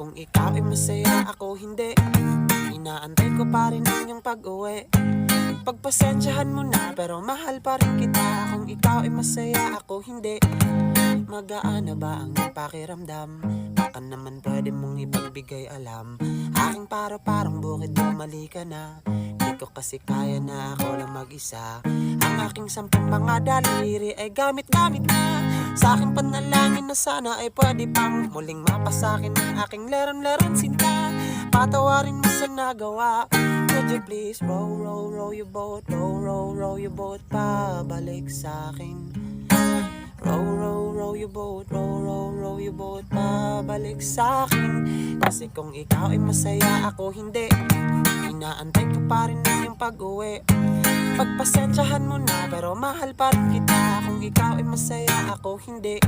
kung ikaw ay masaya, ako hindi. Inaantay ko pa rin ang iyong pag-uwi. Pagpasensyahan mo na, pero mahal pa rin kita. Kung ikaw ay masaya, ako hindi. Magaan na ba ang iyong pakiramdam? Baka naman pwede mong ipagbigay alam. Aking parang bukid, bumali ka na. Di ko kasi kaya na ako lang mag-isa. Ang aking 10 mga daliri ay gamit-gamit na. Sa aking panalangin na sana ay pwede pang muling mapasakin ang aking leron-leron sinta. Patawarin mo sa nagawa. Could you please row your boat, row your boat pabalik sa akin. Row your boat, row your boat pabalik sa akin. Kasi kung ikaw ay masaya, ako hindi. Inaantay ko pa rin ang iyong pag-uwi. Pagpasensyahan mo na, pero mahal pa rin kita. Kung ikaw ay masaya, ako hindi.